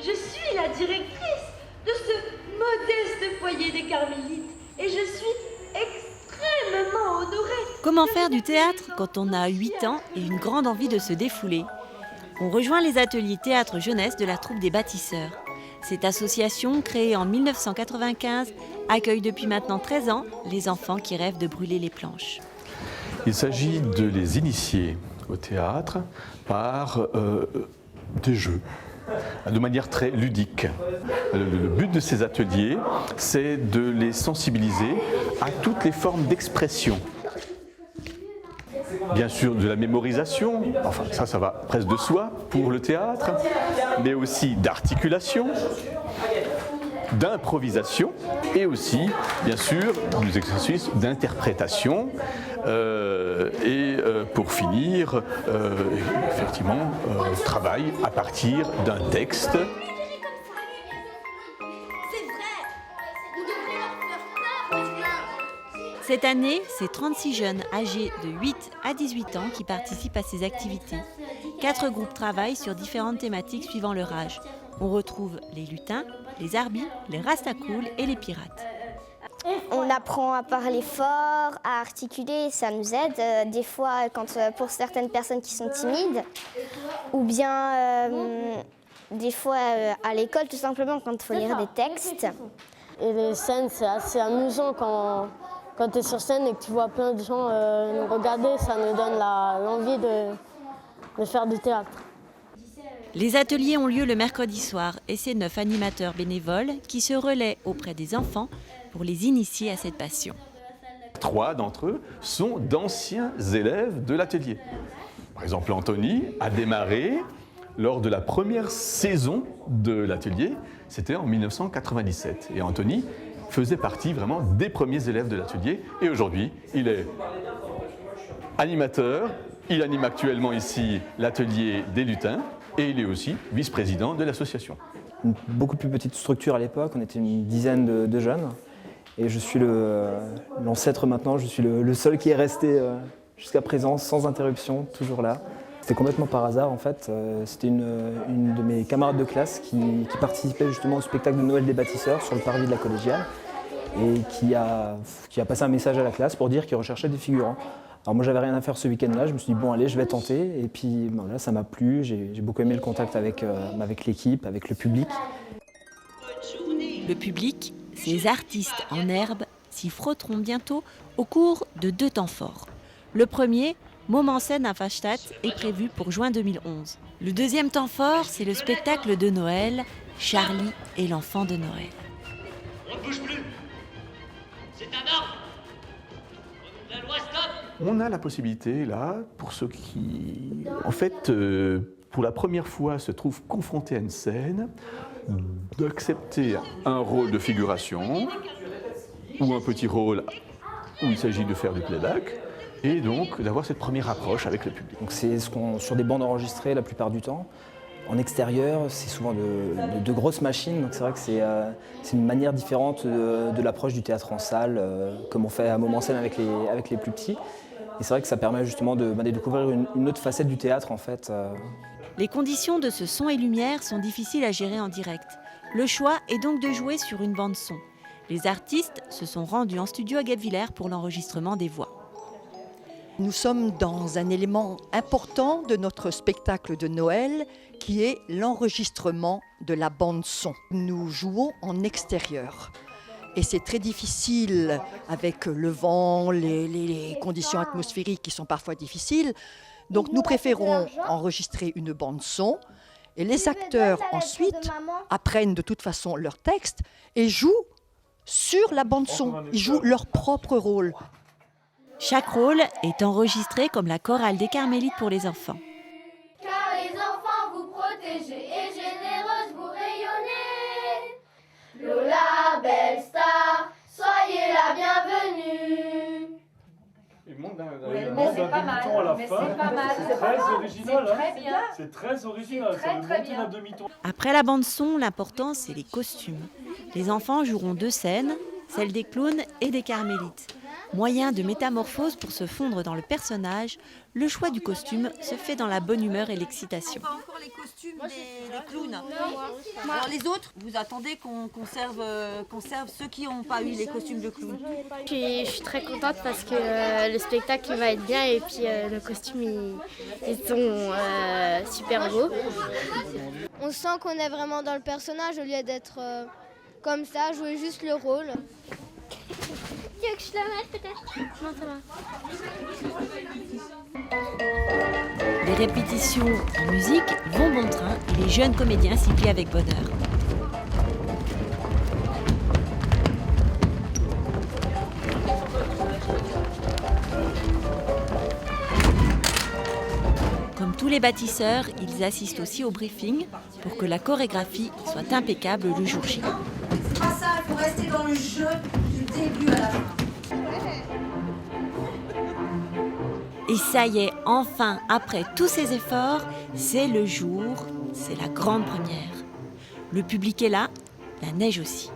Je suis la directrice de ce modeste foyer des Carmélites et je suis extrêmement honorée. Comment faire du théâtre quand on a 8 ans et une grande envie de se défouler ? On rejoint les ateliers théâtre jeunesse de la troupe des bâtisseurs. Cette association, créée en 1995, accueille depuis maintenant 13 ans les enfants qui rêvent de brûler les planches. Il s'agit de les initier au théâtre par des jeux, de manière très ludique. Le but de ces ateliers, c'est de les sensibiliser à toutes les formes d'expression. Bien sûr, de la mémorisation, enfin ça va presque de soi pour le théâtre, mais aussi d'articulation, d'improvisation et aussi, bien sûr, des exercices d'interprétation. Pour finir, effectivement, travail à partir d'un texte. Cette année, c'est 36 jeunes âgés de 8 à 18 ans qui participent à ces activités. 4 groupes travaillent sur différentes thématiques suivant leur âge. On retrouve les lutins, les arbis, les rastakouls et les pirates. On apprend à parler fort, à articuler, ça nous aide. Des fois, pour certaines personnes qui sont timides, ou bien des fois à l'école, tout simplement, quand il faut lire des textes. Et les scènes, c'est assez amusant quand tu es sur scène et que tu vois plein de gens nous regarder, ça nous donne l'envie de faire du théâtre. Les ateliers ont lieu le mercredi soir et c'est 9 animateurs bénévoles qui se relaient auprès des enfants pour les initier à cette passion. 3 d'entre eux sont d'anciens élèves de l'atelier. Par exemple, Anthony a démarré lors de la première saison de l'atelier, c'était en 1997. Et Anthony faisait partie vraiment des premiers élèves de l'atelier. Et aujourd'hui, il est animateur. Il anime actuellement ici l'atelier des lutins. Et il est aussi vice-président de l'association. Une beaucoup plus petite structure à l'époque, on était une dizaine de jeunes. Et je suis l'ancêtre maintenant, je suis le seul qui est resté jusqu'à présent sans interruption, toujours là. C'était complètement par hasard en fait. C'était une de mes camarades de classe qui participait justement au spectacle de Noël des bâtisseurs sur le parvis de la collégiale et qui a passé un message à la classe pour dire qu'il recherchait des figurants. Alors moi j'avais rien à faire ce week-end-là, je me suis dit bon allez je vais tenter et puis là ça m'a plu, j'ai beaucoup aimé le contact avec l'équipe, avec le public. Le public, ces artistes en herbe, s'y frotteront bientôt au cours de 2 temps forts. Le premier, Moment scène à Fastnacht, est prévu pour juin 2011. Le deuxième temps fort, c'est le spectacle de Noël, Charlie et l'enfant de Noël. On ne bouge plus. C'est un ordre. La loi stop. On a la possibilité, là, pour ceux qui, en fait, pour la première fois se trouvent confrontés à une scène, d'accepter un rôle de figuration ou un petit rôle où il s'agit de faire du playback et donc d'avoir cette première approche avec le public. Donc c'est sur des bandes enregistrées la plupart du temps. En extérieur, c'est souvent de grosses machines, donc c'est vrai que c'est une manière différente de l'approche du théâtre en salle, comme on fait à Moment scène avec les plus petits. Et c'est vrai que ça permet justement de découvrir une autre facette du théâtre en fait. Les conditions de ce son et lumière sont difficiles à gérer en direct. Le choix est donc de jouer sur une bande son. Les artistes se sont rendus en studio à Guebwiller pour l'enregistrement des voix. Nous sommes dans un élément important de notre spectacle de Noël qui est l'enregistrement de la bande son. Nous jouons en extérieur. Et c'est très difficile avec le vent, les conditions atmosphériques qui sont parfois difficiles. Donc nous préférons enregistrer une bande son et les acteurs ensuite apprennent de toute façon leur texte et jouent sur la bande son. Ils jouent leur propre rôle. Chaque rôle est enregistré comme la chorale des Carmélites pour les enfants. Car les enfants vous protégez et généreuse vous rayonnez. Lola, belle star, soyez la bienvenue. Il manque d'un demi-ton à la fin. C'est très original. C'est très original. Ça veut monter d'un demi-ton. Après la bande-son, l'important, c'est les costumes. Les enfants joueront 2 scènes, celle des clowns et des Carmélites. Moyen de métamorphose pour se fondre dans le personnage, le choix du costume se fait dans la bonne humeur et l'excitation. Pas encore les costumes des clowns. Alors les autres, vous attendez qu'on conserve ceux qui n'ont pas eu les costumes de clowns. Je suis très contente parce que le spectacle il va être bien et puis le costume ils sont super beaux. On sent qu'on est vraiment dans le personnage au lieu d'être comme ça, jouer juste le rôle. Tu veux que je la mette peut-être? Non, ça va. Les répétitions en musique vont bon train et les jeunes comédiens s'y plient avec bonheur. Comme tous les bâtisseurs, ils assistent aussi au briefing pour que la chorégraphie soit impeccable le jour J. C'est pas ça, il faut rester dans le jeu du début à la fin. Et ça y est, enfin, après tous ces efforts, c'est le jour, c'est la grande première. Le public est là, la neige aussi.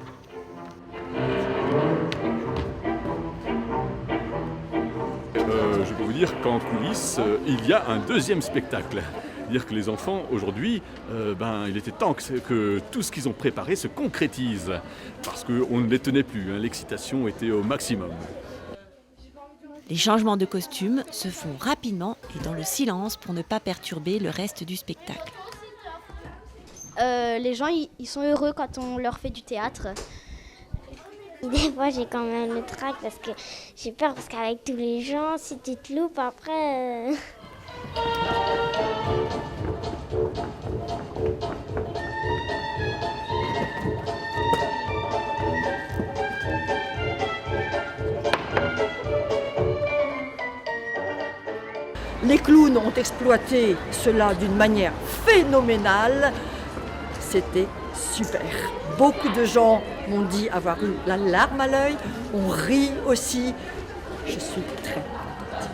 Je peux vous dire qu'en coulisses, il y a un deuxième spectacle. Dire que les enfants, aujourd'hui, il était temps que tout ce qu'ils ont préparé se concrétise. Parce qu'on ne les tenait plus, hein, l'excitation était au maximum. Les changements de costumes se font rapidement et dans le silence pour ne pas perturber le reste du spectacle. Les gens ils sont heureux quand on leur fait du théâtre. Des fois j'ai quand même le trac parce que j'ai peur parce qu'avec tous les gens, si tu te loupes après... Les clowns ont exploité cela d'une manière phénoménale. C'était super. Beaucoup de gens m'ont dit avoir eu la larme à l'œil. On rit aussi. Je suis très contente.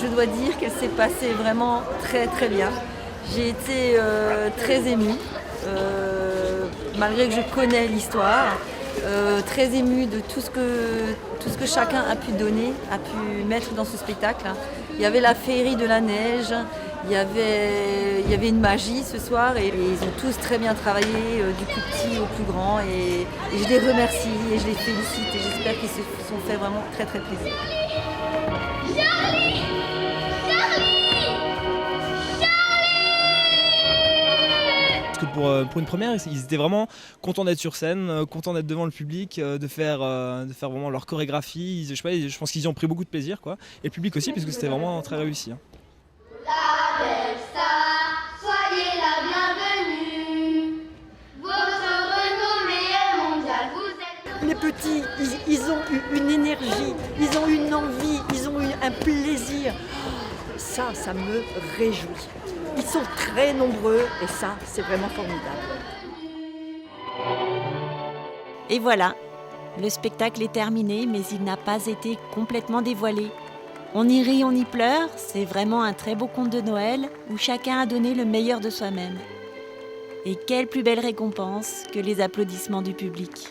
Je dois dire qu'elle s'est passée vraiment très très bien. J'ai été très émue, malgré que je connais l'histoire. Très émue de tout ce que chacun a pu donner, a pu mettre dans ce spectacle. Il y avait la féerie de la neige, il y avait une magie ce soir et ils ont tous très bien travaillé, du plus petit au plus grand et je les remercie et je les félicite et j'espère qu'ils se sont fait vraiment très très plaisir. Parce que pour une première, ils étaient vraiment contents d'être sur scène, contents d'être devant le public, de faire vraiment leur chorégraphie. Je pense qu'ils y ont pris beaucoup de plaisir, quoi. Et le public aussi, parce que c'était vraiment très réussi. Hein. La belle star, soyez la bienvenue. Votre renommée est mondiale, vous êtes... Les petits, ils ont eu une énergie, ils ont eu une envie, ils ont eu un plaisir. Ça me réjouit. Ils sont très nombreux et ça, c'est vraiment formidable. Et voilà, le spectacle est terminé, mais il n'a pas été complètement dévoilé. On y rit, on y pleure, c'est vraiment un très beau conte de Noël où chacun a donné le meilleur de soi-même. Et quelle plus belle récompense que les applaudissements du public.